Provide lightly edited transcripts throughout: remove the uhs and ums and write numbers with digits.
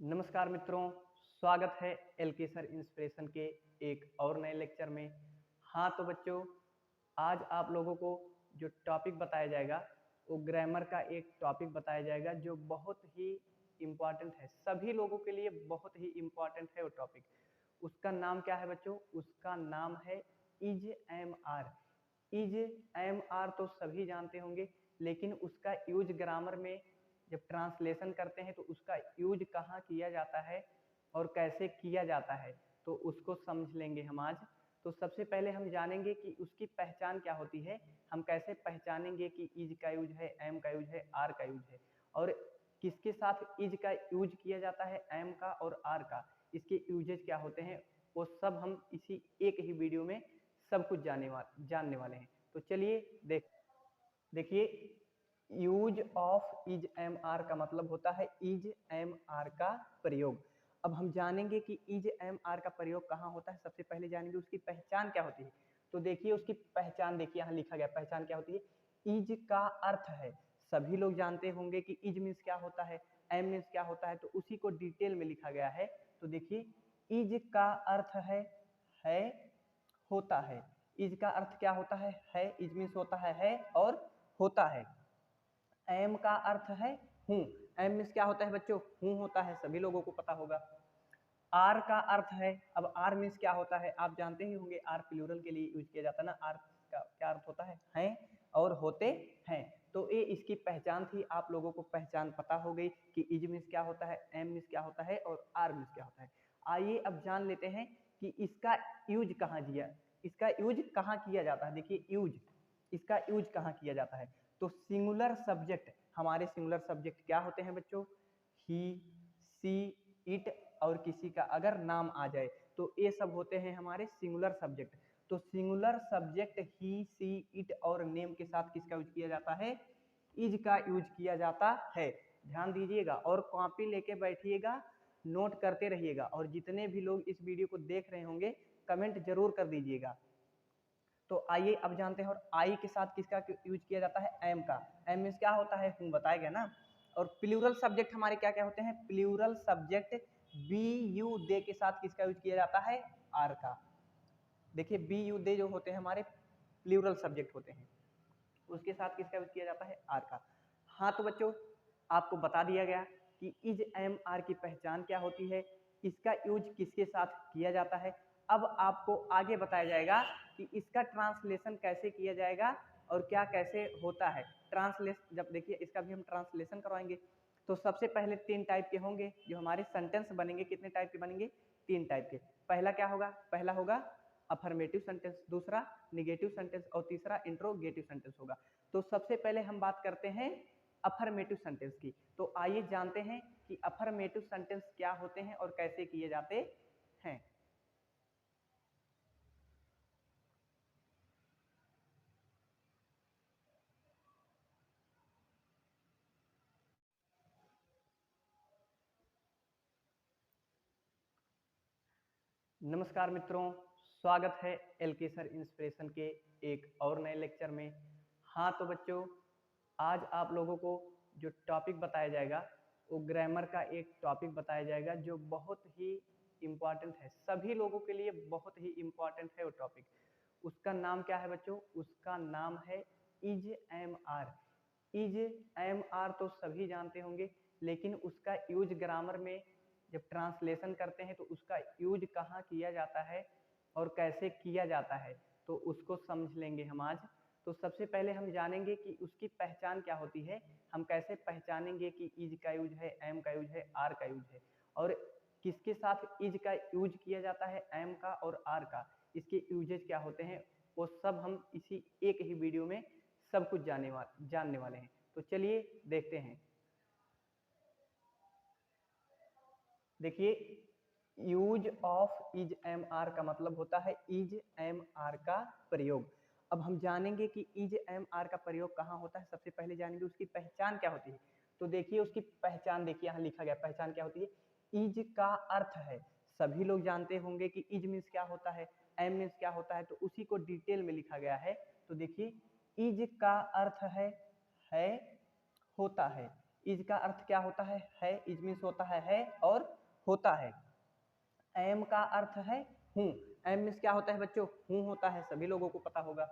नमस्कार मित्रों, स्वागत है एलके सर इंस्पिरेशन के एक और नए लेक्चर में। हाँ तो बच्चों, आज आप लोगों को जो टॉपिक बताया जाएगा वो ग्रामर का एक टॉपिक बताया जाएगा जो बहुत ही इम्पॉर्टेंट है, सभी लोगों के लिए बहुत ही इम्पॉर्टेंट है वो टॉपिक। उसका नाम क्या है बच्चों? उसका नाम है is am are. Is am are तो सभी जानते होंगे, लेकिन उसका यूज ग्रामर में जब ट्रांसलेशन करते हैं तो उसका यूज कहाँ किया जाता है और कैसे किया जाता है, तो उसको समझ लेंगे हम आज। तो सबसे पहले हम जानेंगे कि उसकी पहचान क्या होती है, हम कैसे पहचानेंगे कि इज का यूज है, एम का यूज है, आर का यूज है, और किसके साथ इज का यूज किया जाता है, एम का और आर का, इसके यूजेज क्या होते हैं, वो सब हम इसी एक ही वीडियो में सब कुछ जानने वाले हैं। तो चलिए देखिए, use of is am are का मतलब होता है इज एम आर का प्रयोग। अब हम जानेंगे कि इज एम आर का प्रयोग कहाँ होता है। सबसे पहले जानेंगे उसकी पहचान क्या होती है। तो देखिए उसकी पहचान, देखिए यहाँ लिखा गया पहचान क्या होती है। इज का अर्थ है, सभी लोग जानते होंगे कि इज मीन्स क्या होता है, एम मीन्स क्या होता है, तो उसी को डिटेल में लिखा गया है। तो देखिए इज का अर्थ है होता है। इज का अर्थ क्या होता है, इज मीन्स होता है और होता है। एम का अर्थ है हूँ। एम मीन्स क्या होता है बच्चों? हूँ होता है, सभी लोगों को पता होगा। आर का अर्थ है, अब आर मीन्स क्या होता है आप जानते ही होंगे, आर प्लूरल के लिए यूज किया जाता है ना। आर का क्या अर्थ होता है? हैं और होते हैं। तो ये इसकी पहचान थी, आप लोगों को पहचान पता हो गई कि इज मीन्स क्या होता है, एम मीन्स क्या होता है और आर मीन्स क्या होता है। आइए अब जान लेते हैं कि इसका यूज कहाँ किया जाता है। देखिए इसका यूज कहाँ किया जाता है। तो सिंगुलर सब्जेक्ट, हमारे सिंगुलर सब्जेक्ट क्या होते हैं बच्चों? ही, सी, इट और किसी का अगर नाम आ जाए तो ये सब होते हैं हमारे सिंगुलर सब्जेक्ट। तो singular subject he, she, it और नेम के साथ किसका यूज किया जाता है? इज का यूज किया जाता है। ध्यान दीजिएगा और कॉपी लेके बैठिएगा, नोट करते रहिएगा, और जितने भी लोग इस वीडियो को देख रहे होंगे कमेंट जरूर कर दीजिएगा। तो आइए अब जानते हैं, और आई के साथ किसका यूज किया जाता है? एम का। एम मीन्स क्या होता है? हूँ, बताया गया ना। और प्लूरल सब्जेक्ट हमारे क्या क्या होते हैं? प्लूरल सब्जेक्ट बी, यू, दे के साथ किसका यूज किया जाता है? आर का। देखिए बी, यू, दे जो होते हैं हमारे प्लूरल सब्जेक्ट होते हैं, उसके साथ किसका यूज किया जाता है? आर का। हाँ तो बच्चों, आपको बता दिया गया कि इज एम आर की पहचान क्या होती है, इसका यूज किसके साथ किया जाता है। अब आपको आगे बताया जाएगा कि इसका ट्रांसलेशन कैसे किया जाएगा और क्या कैसे होता है। ट्रांसलेशन, जब देखिए इसका भी हम ट्रांसलेशन करवाएंगे, तो सबसे पहले 3 टाइप के होंगे जो हमारे सेंटेंस बनेंगे। कितने टाइप के बनेंगे? 3 टाइप के। पहला क्या होगा? पहला होगा अफर्मेटिव सेंटेंस, दूसरा निगेटिव सेंटेंस और तीसरा इंट्रोगेटिव सेंटेंस होगा। तो सबसे पहले हम बात करते हैं अफर्मेटिव सेंटेंस की। तो आइए जानते हैं कि अफर्मेटिव सेंटेंस क्या होते हैं और कैसे किए जाते हैं। नमस्कार मित्रों, स्वागत है एलके सर इंस्पिरेशन के एक और नए लेक्चर में। हाँ तो बच्चों, आज आप लोगों को जो टॉपिक बताया जाएगा वो ग्रामर का एक टॉपिक बताया जाएगा जो बहुत ही इम्पॉर्टेंट है, सभी लोगों के लिए बहुत ही इम्पॉर्टेंट है वो टॉपिक। उसका नाम क्या है बच्चों? उसका नाम है is am are. Is am are तो सभी जानते होंगे, लेकिन उसका यूज ग्रामर में जब ट्रांसलेशन करते हैं तो उसका यूज कहाँ किया जाता है और कैसे किया जाता है, तो उसको समझ लेंगे हम आज। तो सबसे पहले हम जानेंगे कि उसकी पहचान क्या होती है, हम कैसे पहचानेंगे कि इज का यूज है, एम का यूज है, आर का यूज है, और किसके साथ इज का यूज किया जाता है, एम का और आर का, इसके यूजेज क्या होते हैं, वो सब हम इसी एक ही वीडियो में सब कुछ जानने वाले हैं। तो चलिए देखते हैं। देखिए, use of is am are का मतलब होता है इज एम आर का प्रयोग। अब हम जानेंगे कि इज एम आर का प्रयोग कहाँ होता है। सबसे पहले जानेंगे उसकी पहचान क्या होती है। तो देखिए उसकी पहचान, देखिए यहाँ लिखा गया पहचान क्या होती है। इज का अर्थ है, सभी लोग जानते होंगे कि इज मीन्स क्या होता है, एम मीन्स क्या होता है, तो उसी को डिटेल में लिखा गया है। तो देखिए इज का अर्थ है होता है। इज का अर्थ क्या होता है। इज मीन्स होता है और होता है। एम का अर्थ है हूँ। एम मीन्स क्या होता है बच्चों, हूँ होता है, सभी लोगों को पता होगा।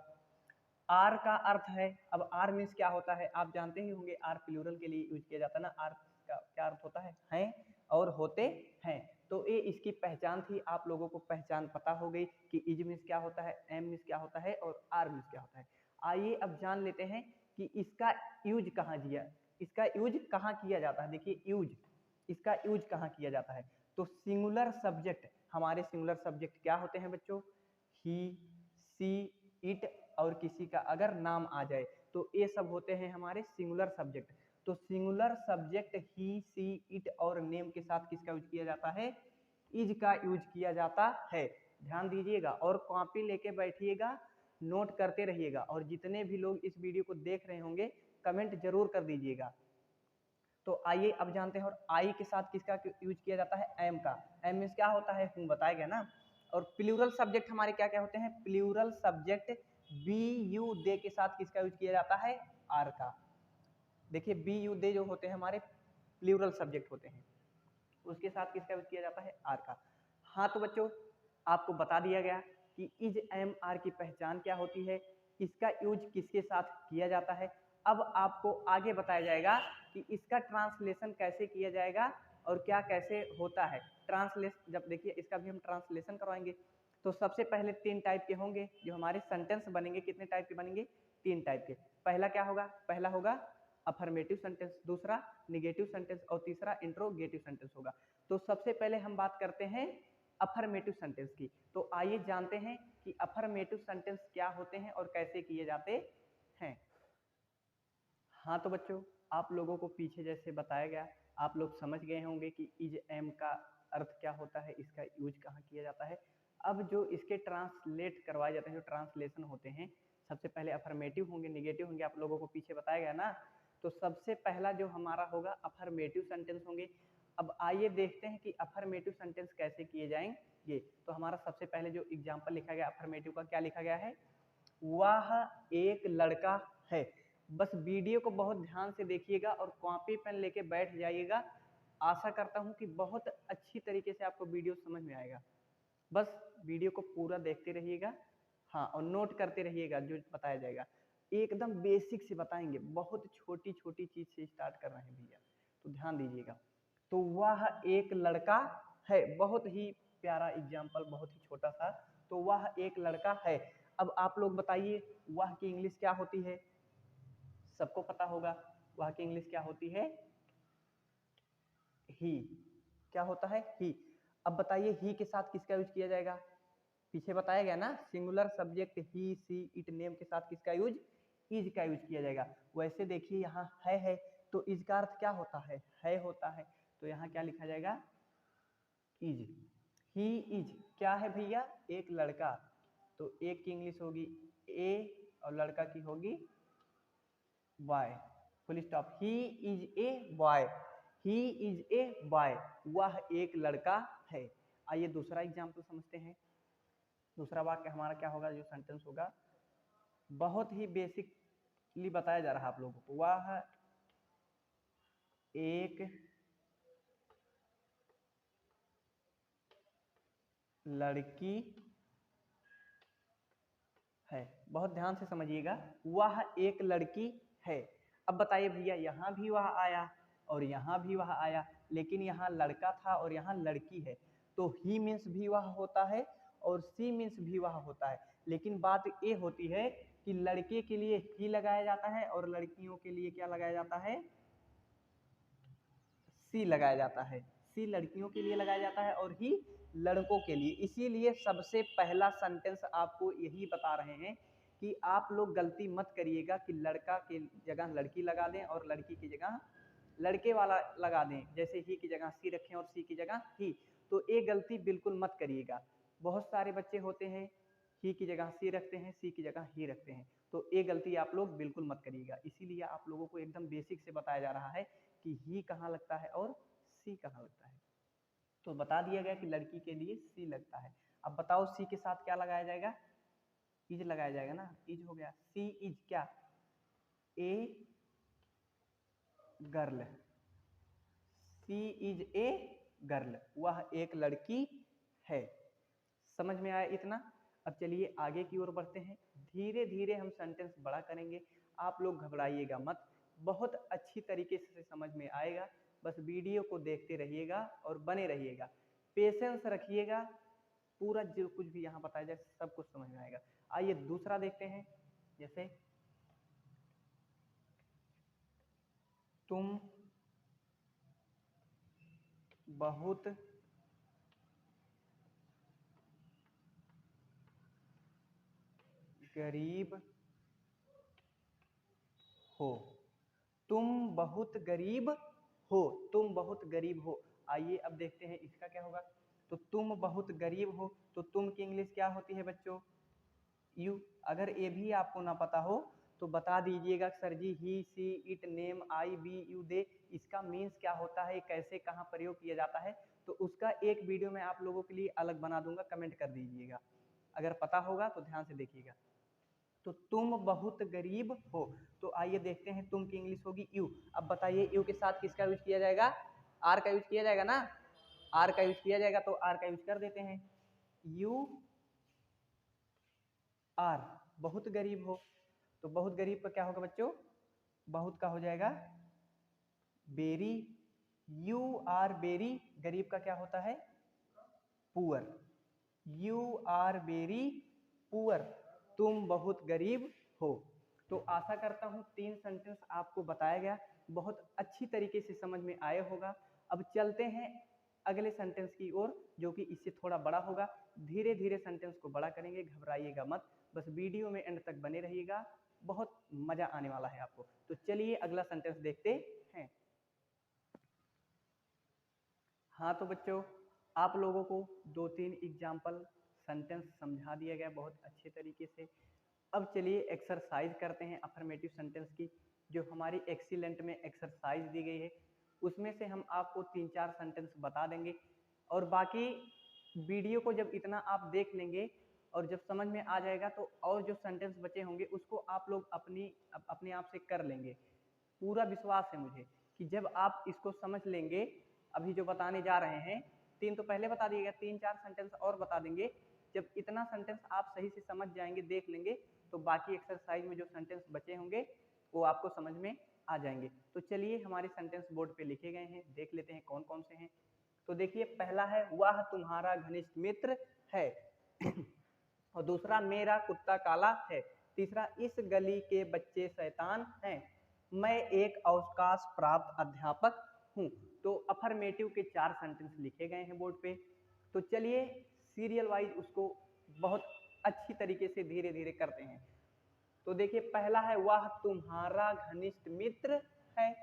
आर का अर्थ है, अब आर मीन्स क्या होता है आप जानते ही होंगे, आर प्लूरल के लिए यूज किया जाता है ना। आर का क्या अर्थ होता है, हैं और होते हैं। तो ये इसकी पहचान थी, आप लोगों को पहचान पता हो गई कि इज मीन्स क्या होता है, एम मीन्स क्या होता है और आर मीन्स क्या होता है। आइए अब जान लेते हैं कि इसका यूज कहाँ किया जाता है। देखिए यूज, इसका यूज कहाँ किया जाता है। तो सिंगुलर सब्जेक्ट, हमारे सिंगुलर सब्जेक्ट क्या होते हैं बच्चों, ही, सी, इट और किसी का अगर नाम आ जाए तो ये सब होते हैं हमारे सिंगुलर सब्जेक्ट। तो singular subject he, she, it और नेम के साथ किसका यूज किया जाता है, इज का यूज किया जाता है। ध्यान दीजिएगा और कॉपी लेके बैठिएगा, नोट करते रहिएगा और जितने भी लोग इस वीडियो को देख रहे होंगे कमेंट जरूर कर दीजिएगा। तो आइए अब जानते हैं, और आई के साथ किसका यूज किया जाता है, एम का। एम मीन्स क्या होता है, हूँ बताया गया ना। और प्लूरल सब्जेक्ट हमारे क्या क्या होते हैं, प्लूरल सब्जेक्ट बी, यू, दे के साथ किसका यूज किया जाता है, आर का। देखिए बी, यू, दे जो होते हैं हमारे प्लूरल सब्जेक्ट होते हैं, उसके साथ किसका यूज किया जाता है, आर का। हाँ तो बच्चों आपको बता दिया गया कि इज, एम, आर की पहचान क्या होती है, इसका यूज किसके साथ किया जाता है। अब आपको आगे बताया जाएगा कि इसका ट्रांसलेशन कैसे किया जाएगा और क्या कैसे होता है। ट्रांसलेशन जब देखिए इसका भी हम ट्रांसलेशन करवाएंगे तो सबसे पहले 3 टाइप के होंगे जो हमारे सेंटेंस बनेंगे। कितने टाइप के बनेंगे, 3 टाइप के। पहला क्या होगा, पहला होगा अफर्मेटिव सेंटेंस, दूसरा निगेटिव सेंटेंस और तीसरा इंट्रोगेटिव सेंटेंस होगा। तो सबसे पहले हम बात करते हैं अफर्मेटिव सेंटेंस की। तो आइए जानते हैं कि अफर्मेटिव सेंटेंस क्या होते हैं और कैसे किए जाते हैं। हाँ तो बच्चों आप लोगों को पीछे जैसे बताया गया, आप लोग समझ गए होंगे कि इज, एम का अर्थ क्या होता है, इसका यूज कहाँ किया जाता है। अब जो इसके ट्रांसलेट करवाए जाते हैं, जो ट्रांसलेशन होते हैं, सबसे पहले अफर्मेटिव होंगे, निगेटिव होंगे, आप लोगों को पीछे बताया गया ना। तो सबसे पहला जो हमारा होगा अफर्मेटिव सेंटेंस होंगे। अब आइए देखते हैं कि अफर्मेटिव सेंटेंस कैसे किए जाएंगे। तो हमारा सबसे पहले जो एग्जाम्पल लिखा गया अफर्मेटिव का, क्या लिखा गया है, वह एक लड़का है। बस वीडियो को बहुत ध्यान से देखिएगा और कॉपी पेन लेके बैठ जाइएगा। आशा करता हूँ कि बहुत अच्छी तरीके से आपको वीडियो समझ में आएगा। बस वीडियो को पूरा देखते रहिएगा, हाँ, और नोट करते रहिएगा जो बताया जाएगा। एकदम बेसिक से बताएंगे, बहुत छोटी छोटी चीज से स्टार्ट कर रहे हैं भैया, तो ध्यान दीजिएगा। तो वह एक लड़का है, बहुत ही प्यारा एग्जाम्पल, बहुत ही छोटा सा। तो वह एक लड़का है। अब आप लोग बताइए वह की इंग्लिश क्या होती है, सबको पता होगा वह की इंग्लिश क्या होती है, ही। क्या होता है, ही। अब बताइए ही के साथ किसका यूज किया जाएगा, पीछे बताया गया ना, singular subject he, she, it, name के साथ किसका यूज, इज का यूज किया जाएगा। वैसे देखिए यहाँ है तो इज का अर्थ क्या होता है होता है। तो यहाँ क्या लिखा जाएगा, इज। ही इज क्या है भैया, एक लड़का। तो एक की इंग्लिश होगी ए और लड़का की होगी boy, full stop. He is a boy, he is a boy, वह एक लड़का है। आइए दूसरा एग्जाम्पल समझते हैं। दूसरा वाक्य हमारा क्या होगा, जो सेंटेंस होगा, बहुत ही बेसिकली बताया जा रहा है आप लोगों को। वह एक लड़की है, बहुत ध्यान से समझिएगा, वह एक लड़की है। अब बताइए भैया यहाँ भी वह आया और यहाँ भी वह आया, लेकिन यहाँ लड़का था और यहाँ लड़की है। तो ही मीन्स भी वह होता है और सी मीन्स भी वह होता है। लेकिन बात ये होती है कि लड़के के लिए ही लगाया जाता है और लड़कियों के लिए क्या लगाया जाता है, सी लगाया जाता है। सी लड़कियों के लिए लगाया जाता है और ही लड़कों के लिए। इसीलिए सबसे पहला सेंटेंस आपको यही बता रहे हैं कि आप लोग गलती मत करिएगा कि लड़का के जगह लड़की लगा दें और लड़की की जगह लड़के वाला लगा दें, जैसे ही की जगह सी रखें और सी की जगह ही। तो ये गलती बिल्कुल मत करिएगा। बहुत सारे बच्चे होते हैं ही की जगह सी रखते हैं, सी की जगह ही रखते हैं। तो ये गलती आप लोग बिल्कुल मत करिएगा। इसीलिए आप लोगों को एकदम बेसिक से बताया जा रहा है कि ही कहाँ लगता है और सी कहाँ लगता है। तो बता दिया गया कि लड़की के लिए सी लगता है। अब बताओ सी के साथ क्या लगाया जाएगा, इज लगाया जाएगा ना, इज हो गया। सी इज क्या, a girl, she is a girl, वह एक लड़की है। समझ में आया इतना? अब चलिए आगे की ओर बढ़ते हैं। धीरे धीरे हम सेंटेंस बड़ा करेंगे, आप लोग घबराइएगा मत, बहुत अच्छी तरीके से समझ में आएगा। बस वीडियो को देखते रहिएगा और बने रहिएगा, पेशेंस रखिएगा, पूरा जो कुछ भी यहाँ बताया जाए सब कुछ समझ में आएगा। आइए दूसरा देखते हैं। जैसे तुम बहुत गरीब हो, तुम बहुत गरीब हो, तुम बहुत गरीब हो। आइए अब देखते हैं इसका क्या होगा। तो तुम बहुत गरीब हो, तो तुम की इंग्लिश क्या होती है बच्चों? यू। अगर ये भी आपको ना पता हो तो बता दीजिएगा sir ji, he she it name I we you they, इसका मीन्स क्या होता है, कैसे कहाँ प्रयोग किया जाता है, तो उसका एक वीडियो मैं आप लोगों के लिए अलग बना दूंगा, कमेंट कर दीजिएगा। अगर पता होगा तो ध्यान से देखिएगा। तो तुम बहुत गरीब हो, तो आइए देखते हैं तुम की इंग्लिश होगी यू। अब बताइए यू के साथ किसका यूज किया जाएगा? आर का यूज किया जाएगा ना, आर का यूज किया जाएगा, तो आर का यूज कर देते हैं। यू आर बहुत गरीब हो, तो बहुत गरीब का क्या होगा बच्चों? बहुत का हो जाएगा बेरी, यू आर बेरी, गरीब का क्या होता है? Poor, you are very poor, तुम बहुत गरीब हो। तो आशा करता हूँ 3 सेंटेंस आपको बताया गया, बहुत अच्छी तरीके से समझ में आया होगा। अब चलते हैं अगले सेंटेंस की ओर, जो कि इससे थोड़ा बड़ा होगा। धीरे धीरे सेंटेंस को बड़ा करेंगे, घबराइएगा मत, बस वीडियो में एंड तक बने रहिएगा, बहुत मजा आने वाला है आपको। तो चलिए अगला सेंटेंस देखते हैं। हाँ तो बच्चों, आप लोगों को 2-3 एग्जाम्पल सेंटेंस समझा दिया गया बहुत अच्छे तरीके से। अब चलिए एक्सरसाइज करते हैं अफर्मेटिव सेंटेंस की, जो हमारी एक्सीलेंट में एक्सरसाइज दी गई है। उसमें से हम आपको 3-4 सेंटेंस बता देंगे, और बाकी वीडियो को जब इतना आप देख लेंगे और जब समझ में आ जाएगा, तो और जो सेंटेंस बचे होंगे उसको आप लोग अपने आप से कर लेंगे। पूरा विश्वास है मुझे कि जब आप इसको समझ लेंगे, अभी जो बताने जा रहे हैं 3 तो पहले बता दिएगा, 3-4 सेंटेंस और बता देंगे। जब इतना सेंटेंस आप सही से समझ जाएंगे, देख लेंगे, तो बाकी एक्सरसाइज में जो सेंटेंस बचे होंगे वो आपको समझ में आ जाएंगे। तो चलिए हमारे सेंटेंस बोर्ड पे लिखे गए हैं, देख लेते हैं कौन कौन से हैं। तो देखिए पहला है वह तुम्हारा घनिष्ठ मित्र है और दूसरा मेरा कुत्ता काला है। तीसरा इस गली के बच्चे शैतान हैं। मैं एक अवकाश प्राप्त अध्यापक हूँ। तो अफर्मेटिव के 4 सेंटेंस लिखे गए हैं बोर्ड पे। तो चलिए सीरियल वाइज उसको बहुत अच्छी तरीके से धीरे धीरे करते हैं। तो देखिए पहला है वह तुम्हारा घनिष्ठ मित्र है।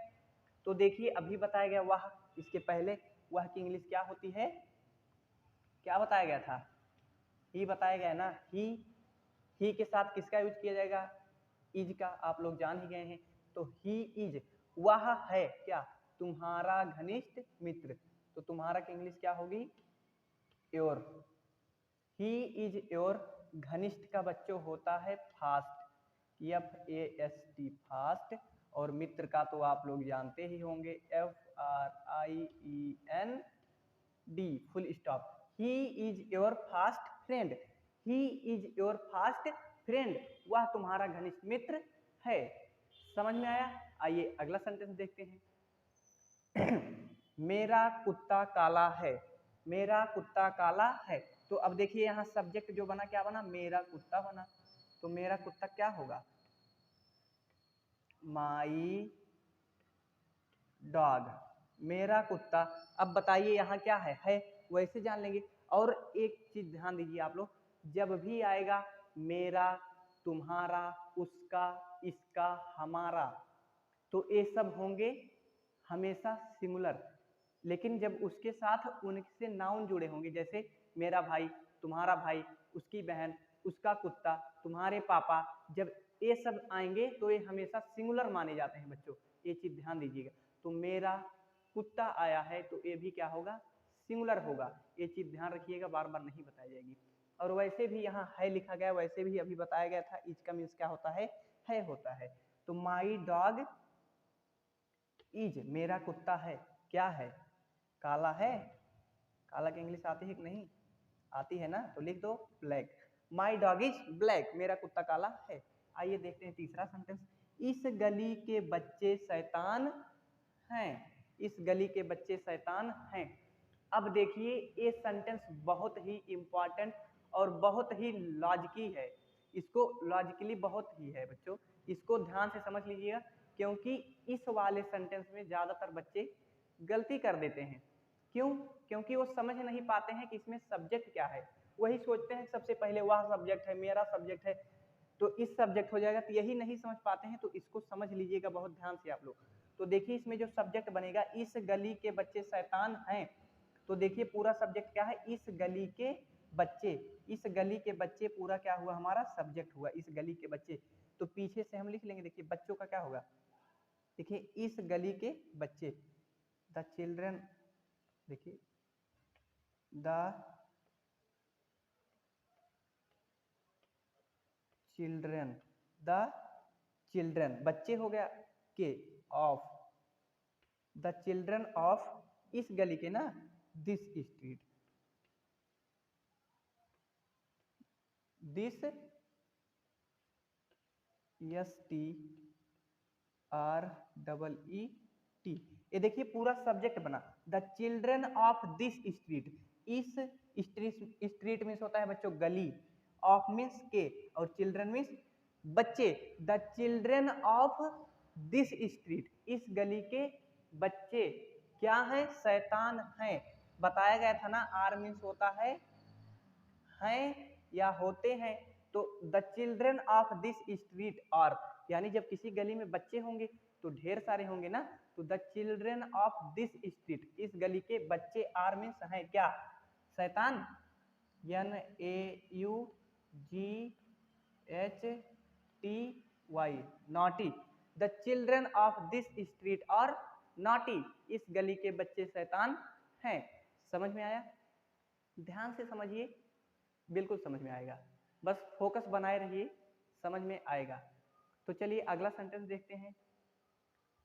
तो देखिए अभी बताया गया वह, इसके पहले वह की इंग्लिश क्या होती है? क्या बताया गया था? ही बताया गया ना, ही के साथ किसका यूज किया जाएगा? इज का, आप लोग जान ही गए हैं। तो ही इज, वह है क्या? तुम्हारा घनिष्ठ मित्र। तो तुम्हारा की इंग्लिश क्या होगी? योर। ही इज योर, घनिष्ठ का बच्चों होता है फास्ट, FAST फास्ट, और मित्र का तो आप लोग जानते ही होंगे, FRIEND full stop. He is your fast friend, he is your fast friend, वह तुम्हारा घनिष्ठ मित्र है। समझ में आया? आइए अगला सेंटेंस देखते हैं। मेरा कुत्ता काला है, मेरा कुत्ता काला है। तो अब देखिए यहाँ सब्जेक्ट जो बना क्या बना? मेरा कुत्ता बना। तो मेरा कुत्ता क्या होगा? माई डॉग, मेरा कुत्ता। अब बताइए यहाँ क्या है वैसे जान लेंगे। और एक चीज ध्यान दीजिए आप लोग, जब भी आएगा मेरा, तुम्हारा, उसका, इसका, हमारा, तो ये सब होंगे हमेशा सिंगुलर। लेकिन जब उसके साथ उनसे नाउन जुड़े होंगे, जैसे मेरा भाई, तुम्हारा भाई, उसकी बहन, उसका कुत्ता, तुम्हारे पापा, जब ये सब आएंगे तो ये हमेशा सिंगुलर माने जाते हैं बच्चों, ये चीज ध्यान दीजिएगा। तो मेरा कुत्ता आया है तो ये भी क्या होगा? सिंगुलर होगा। ये चीज ध्यान रखिएगा, बार बार नहीं बताई जाएगी। और वैसे भी यहाँ है लिखा गया, वैसे भी अभी बताया गया था, इसका मीन्स क्या होता है? है होता है। तो माई डॉग इज मेरा कुत्ता है, क्या है? काला है। काला की इंग्लिश आती है कि नहीं? आती है ना, तो लिख दो black. My dog is black, मेरा कुत्ता काला है। आइए देखते हैं तीसरा सेंटेंस। इस गली के बच्चे शैतान हैं, इस गली के बच्चे शैतान हैं। अब देखिए ये सेंटेंस बहुत ही इंपॉर्टेंट और बहुत ही लॉजिकी है, इसको लॉजिकली बहुत ही है बच्चों, इसको ध्यान से समझ लीजिएगा, क्योंकि इस वाले सेंटेंस में ज्यादातर बच्चे गलती कर देते हैं। क्यों? क्योंकि वो समझ नहीं पाते हैं कि इसमें सब्जेक्ट क्या है, वही सोचते हैं सबसे पहले वह सब्जेक्ट है, मेरा सब्जेक्ट है, तो इस सब्जेक्ट हो जाएगा, तो यही नहीं समझ पाते हैं, तो इसको समझ लीजिएगा बहुत ध्यान से आप लोग। तो देखिए इसमें जो सब्जेक्ट बनेगा, इस गली के बच्चे शैतान हैं, तो देखिए पूरा सब्जेक्ट क्या है, इस गली के बच्चे। इस गली के बच्चे पूरा क्या हुआ, हमारा सब्जेक्ट हुआ, इस गली के बच्चे। तो पीछे से हम लिख लेंगे, देखिए बच्चों का क्या होगा, देखिए इस गली के बच्चे, द चिल्ड्रन, देखिए द चिल्ड्रन, द चिल्ड्रन बच्चे हो गया के, ऑफ, द चिल्ड्रन ऑफ इस गली के ना, दिस स्ट्रीट, दिस STREET, ये देखिए पूरा सब्जेक्ट बना, the children of this street. इस स्ट्रीट मीन्स होता है बच्चों गली, ऑफ मीन्स के, और चिल्ड्रन मीन्स बच्चे। The children of this street, इस गली के बच्चे क्या है, शैतान हैं। बताया गया था ना, आर मीन्स होता है हैं या होते हैं, तो the children of this street, और यानी जब किसी गली में बच्चे होंगे तो ढेर सारे होंगे ना, तो the children of this street, इस गली के बच्चे, आर मीन्स हैं क्या, शैतान, NAUGHTY, naughty. The children of this street और नॉटी, इस गली के बच्चे शैतान हैं। समझ में आया? ध्यान से समझिए, बिल्कुल समझ में आएगा, बस फोकस बनाए रहिए, समझ में आएगा। तो चलिए अगला सेंटेंस देखते हैं।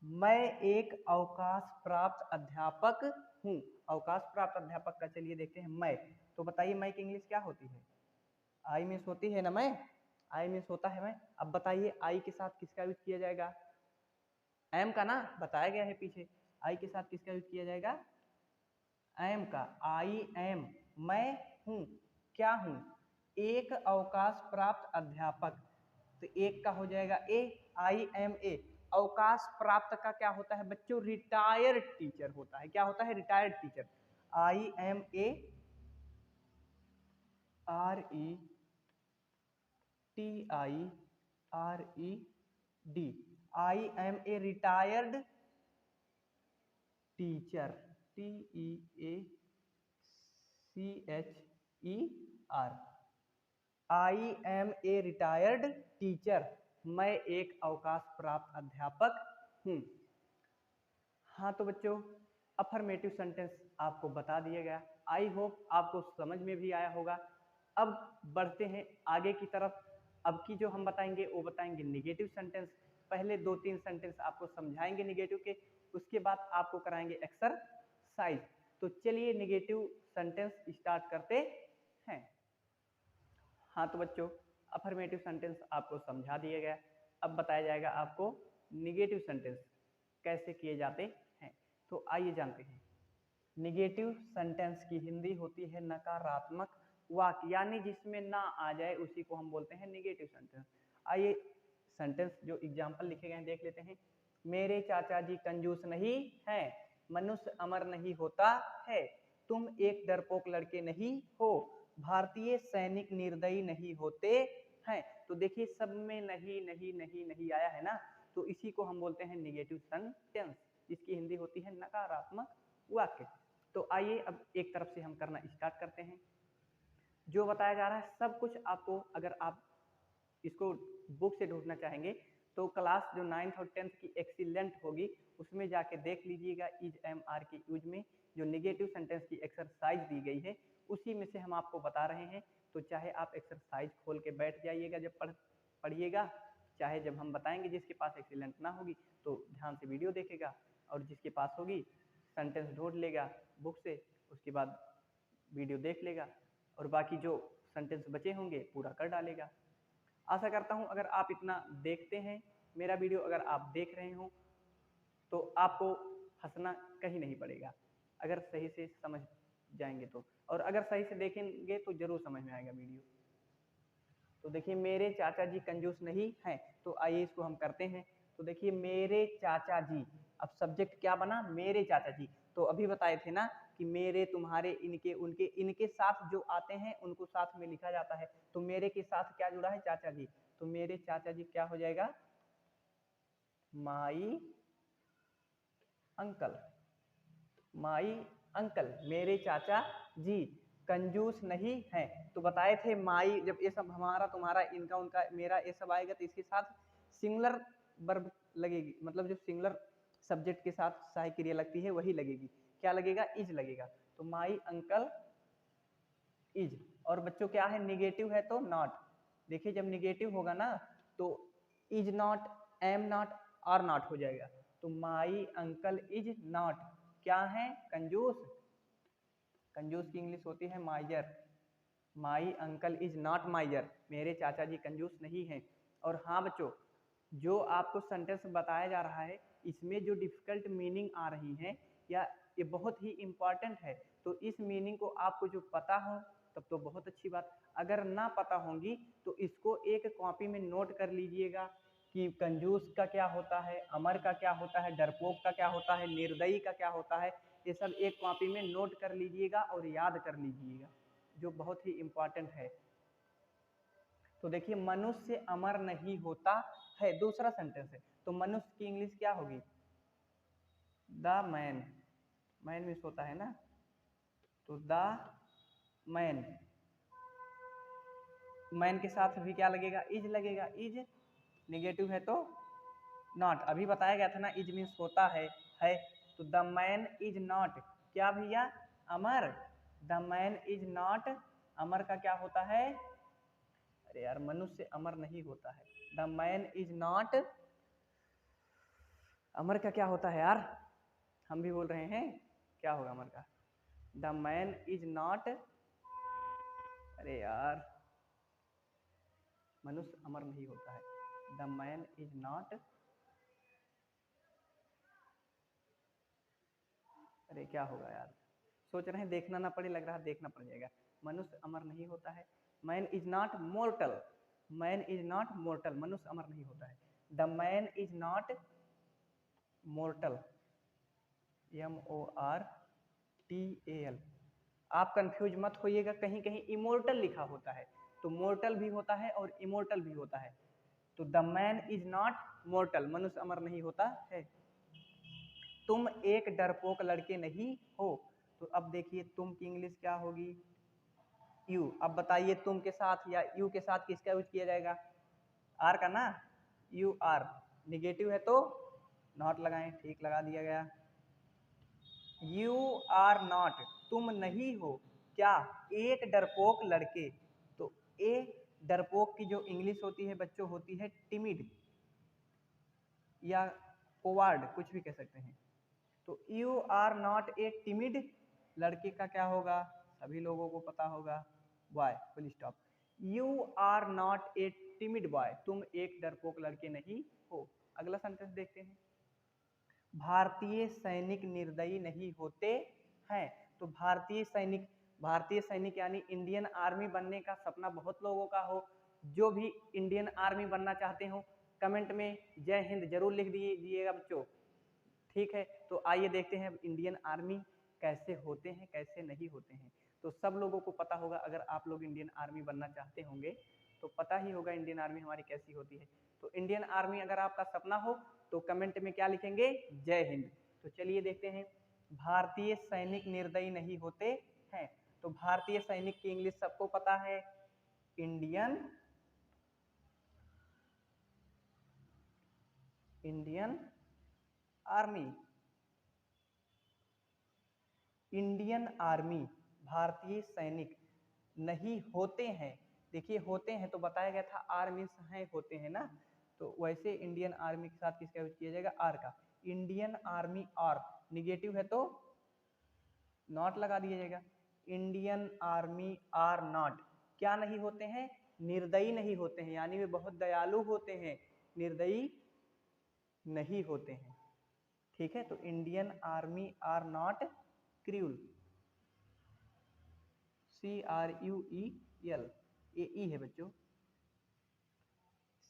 मैं एक अवकाश प्राप्त अध्यापक हूँ। अवकाश प्राप्त अध्यापक का चलिए देखते हैं मैं। तो बताइए मैं की इंग्लिश क्या होती है? आई मीन्स होती है ना मैं, आई मीन्स होता है मैं। अब बताइए आई के साथ किसका यूज किया जाएगा? एम का ना, बताया गया है पीछे। आई के साथ किसका यूज किया जाएगा? एम का, आई एम, मैं हूँ, क्या हूँ? एक अवकाश प्राप्त अध्यापक, तो एक का हो जाएगा ए, आई एम ए। अवकाश प्राप्त का क्या होता है बच्चों? रिटायर्ड टीचर होता है। क्या होता है? Retired teacher. I am a R E T I R E D, I am a retired teacher, TEACHER, I am a retired teacher, मैं एक अवकाश प्राप्त अध्यापक हूँ। हाँ तो बच्चों अफर्मेटिव सेंटेंस आपको बता दिया गया, आई होप आपको समझ में भी आया होगा। अब बढ़ते हैं आगे की तरफ। अब की जो हम बताएंगे वो बताएंगे निगेटिव सेंटेंस। पहले 2-3 सेंटेंस आपको समझाएंगे निगेटिव के, उसके बाद आपको कराएंगे एक्सरसाइज। तो चलिए निगेटिव सेंटेंस स्टार्ट करते हैं। हाँ तो बच्चों अफर्मेटिव सेंटेंस आपको समझा दिया गया, अब बताया जाएगा आपको निगेटिव सेंटेंस कैसे किए जाते हैं। तो आइए जानते हैं। निगेटिव सेंटेंस की हिंदी होती है नकारात्मक वाक्य, यानी जिसमें ना आ जाए उसी को हम बोलते हैं निगेटिव सेंटेंस। आइए सेंटेंस जो एग्जाम्पल लिखे गए हैं देख लेते हैं। मेरे चाचा जी कंजूस नहीं है, मनुष्य अमर नहीं होता है, तुम एक डरपोक लड़के नहीं हो, भारतीय सैनिक निर्दयी नहीं होते हैं। तो देखिए सब में नहीं नहीं नहीं नहीं आया है ना, तो इसी को हम बोलते हैं निगेटिव सेंटेंस, जिसकी हिंदी होती है नकारात्मक वाक्य। तो आइए अब एक तरफ से हम करना स्टार्ट करते हैं। जो बताया जा रहा है सब कुछ आपको, अगर आप इसको बुक से ढूंढना चाहेंगे तो क्लास जो 9th और 10th की एक्सीलेंट होगी उसमें जाके देख लीजिएगा। इज एम आर के यूज में जो निगेटिव सेंटेंस की एक्सरसाइज दी गई है उसी में से हम आपको बता रहे हैं। तो चाहे आप एक्सरसाइज खोल के बैठ जाइएगा जब पढ़िएगा, चाहे जब हम बताएंगे जिसके पास एक्सीलेंट ना होगी तो ध्यान से वीडियो देखेगा और जिसके पास होगी सेंटेंस ढूंढ लेगा बुक से, उसके बाद वीडियो देख लेगा और बाकी जो सेंटेंस बचे होंगे पूरा कर डालेगा। आशा करता हूँ अगर आप इतना देखते हैं मेरा वीडियो, अगर आप देख रहे हो तो आपको हंसना कहीं नहीं पड़ेगा, अगर सही से समझ जाएंगे तो, और अगर सही से देखेंगे तो जरूर समझ में आएगा वीडियो। तो देखिए मेरे चाचा जी कंजूस नहीं हैं, तो आइए इसको हम करते हैं। तो देखिए मेरे चाचा जी, अब सब्जेक्ट क्या बना, मेरे चाचा जी। तो अभी बताए थे ना कि मेरे, तुम्हारे, इनके, उनके, इनके साथ जो आते हैं उनको साथ में लिखा जाता है। तो मेरे के साथ क्या जुड़ा है, चाचा जी। तो मेरे चाचा जी क्या हो जाएगा, माई अंकल। माई अंकल, मेरे चाचा जी कंजूस नहीं हैं। तो बताए थे माई, जब ये सब हमारा, तुम्हारा, इनका, उनका, मेरा, ये सब आएगा तो इसके साथ सिंगुलर वर्ब लगेगी, मतलब जो सिंगुलर सब्जेक्ट के साथ सहायक क्रिया लगती है वही लगेगी। क्या लगेगा, इज लगेगा। तो माई अंकल इज। और बच्चों क्या है, निगेटिव है तो नॉट। देखिए जब निगेटिव होगा ना तो is not, am not, are not हो जाएगा। तो माई अंकल इज नॉट क्या है, कंजूस। कंजूस की इंग्लिश होती है माइजर। माई अंकल इज नॉट माइजर, मेरे चाचा जी कंजूस नहीं हैं। और हाँ बच्चों, जो आपको सेंटेंस बताया जा रहा है इसमें जो डिफिकल्ट मीनिंग आ रही है या ये बहुत ही इम्पॉर्टेंट है, तो इस मीनिंग को आपको जो पता हो तब तो बहुत अच्छी बात, अगर ना पता होंगी तो इसको एक कॉपी में नोट कर लीजिएगा कि कंजूस का क्या होता है, अमर का क्या होता है, डरपोक का क्या होता है, निर्दयी का क्या होता है। ये सब एक कॉपी में नोट कर लीजिएगा और याद कर लीजिएगा, जो बहुत ही इम्पॉर्टेंट है। तो देखिए मनुष्य अमर नहीं होता है, दूसरा सेंटेंस है। तो मनुष्य की इंग्लिश क्या होगी, द मैन। मैन मिस होता है ना, तो द मैन। मैन के साथ भी क्या लगेगा, इज लगेगा। इज निगेटिव है तो नॉट। अभी बताया गया था ना इज मीन्स होता है। तो द मैन इज नॉट क्या भैया, अमर। द मैन इज नॉट, अमर का क्या होता है, अरे यार मनुष्य अमर नहीं होता है। द मैन इज नॉट, अमर का क्या होता है यार, हम भी बोल रहे हैं, क्या होगा अमर का, द मैन इज नॉट, अरे यार मनुष्य अमर नहीं होता है, द मैन इज नॉट, अरे क्या होगा यार, सोच रहे हैं देखना ना पड़े, लग रहा है देखना पड़ जाएगा। मनुष्य अमर नहीं होता है, man is not mortar, man is not mortar, मनुष्य अमर नहीं होता है। The man is not mortar, MORTAL। आप कंफ्यूज मत होइएगा, कहीं कहीं इमोर्टल लिखा होता है, तो मोर्टल भी होता है और इमोर्टल भी होता है। तो the man is not mortar, मनुष्य अमर नहीं होता है। तुम एक डरपोक लड़के नहीं हो। तो अब देखिए तुम की इंग्लिश क्या होगी, यू। अब बताइए तुम के साथ या यू के साथ किसका यूज किया जाएगा, आर का ना, यू आर। निगेटिव है तो नॉट लगाएं, ठीक लगा दिया गया। यू आर नॉट, तुम नहीं हो क्या, एक डरपोक लड़के। तो ए डरपोक की जो इंग्लिश होती है बच्चों होती है टिमिड या कोवार्ड, कुछ भी कह सकते हैं। तो you are not a timid, लड़के का क्या होगा, सभी लोगों को पता होगा, boy, full stop. You are not a timid boy, तुम एक डरपोक लड़के नहीं हो। अगला सेंटेंस देखते हैं, भारतीय सैनिक निर्दयी नहीं होते हैं। तो भारतीय सैनिक यानी इंडियन आर्मी बनने का सपना बहुत लोगों का हो। जो भी इंडियन आर्मी बनना चाहते हो कमेंट में जय हिंद जरूर लिख दीजिएगा बच्चों, ठीक है। तो आइए देखते हैं इंडियन आर्मी कैसे होते हैं कैसे नहीं होते हैं। तो सब लोगों को पता होगा, अगर आप लोग इंडियन आर्मी बनना चाहते होंगे तो पता ही होगा इंडियन आर्मी हमारी कैसी होती है। तो इंडियन आर्मी अगर आपका सपना हो तो कमेंट में क्या लिखेंगे, जय हिंद। तो चलिए देखते हैं, भारतीय सैनिक निर्दयी नहीं होते हैं। तो भारतीय सैनिक की इंग्लिश सबको पता है, इंडियन आर्मी। इंडियन आर्मी, भारतीय सैनिक नहीं होते हैं। देखिए होते हैं तो बताया गया था आर मीन्स हैं, होते हैं ना, तो वैसे इंडियन आर्मी के साथ किसका यूज किया जाएगा, आर का। इंडियन आर्मी और निगेटिव है तो नॉट लगा दिया जाएगा। इंडियन आर्मी आर नॉट क्या नहीं होते हैं, निर्दयी नहीं होते हैं, यानी वे बहुत दयालु होते हैं, निर्दयी नहीं होते हैं। ठीक है, तो Indian army are not cruel, CRUEL, ये ई है बच्चों,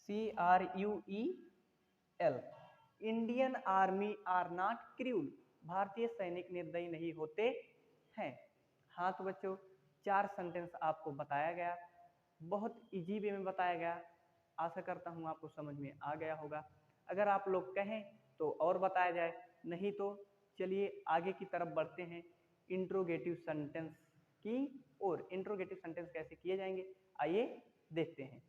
CRUEL, Indian army are not cruel, भारतीय सैनिक निर्दयी नहीं होते हैं। हाँ तो बच्चों 4 सेंटेंस आपको बताया गया, बहुत इजी वे में बताया गया, आशा करता हूँ आपको समझ में आ गया होगा। अगर आप लोग कहें तो और बताया जाए, नहीं तो चलिए आगे की तरफ बढ़ते हैं इंट्रोगेटिव सेंटेंस की ओर। इंट्रोगेटिव सेंटेंस कैसे किए जाएंगे आइए देखते हैं।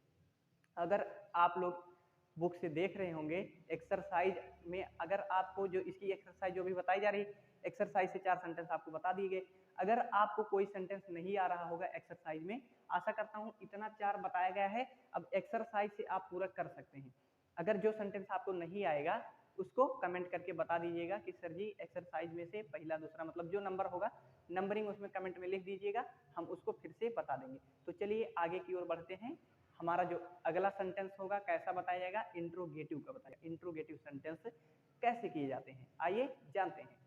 अगर आप लोग बुक से देख रहे होंगे एक्सरसाइज में, अगर आपको जो इसकी एक्सरसाइज जो भी बताई जा रही एक्सरसाइज से 4 सेंटेंस आपको बता दिए गए। अगर आपको कोई सेंटेंस नहीं आ रहा होगा एक्सरसाइज में, आशा करता हूँ इतना 4 बताया गया है, अब एक्सरसाइज से आप पूरा कर सकते हैं। अगर जो सेंटेंस आपको नहीं आएगा उसको कमेंट करके बता दीजिएगा कि सर जी एक्सरसाइज में से पहला दूसरा मतलब जो नंबर होगा नंबरिंग उसमें कमेंट में लिख दीजिएगा, हम उसको फिर से बता देंगे। तो चलिए आगे की ओर बढ़ते हैं। हमारा जो अगला सेंटेंस होगा कैसा बताया जाएगा, इंट्रोगेटिव का बताया। इंट्रोगेटिव सेंटेंस कैसे किए जाते हैं आइए जानते हैं।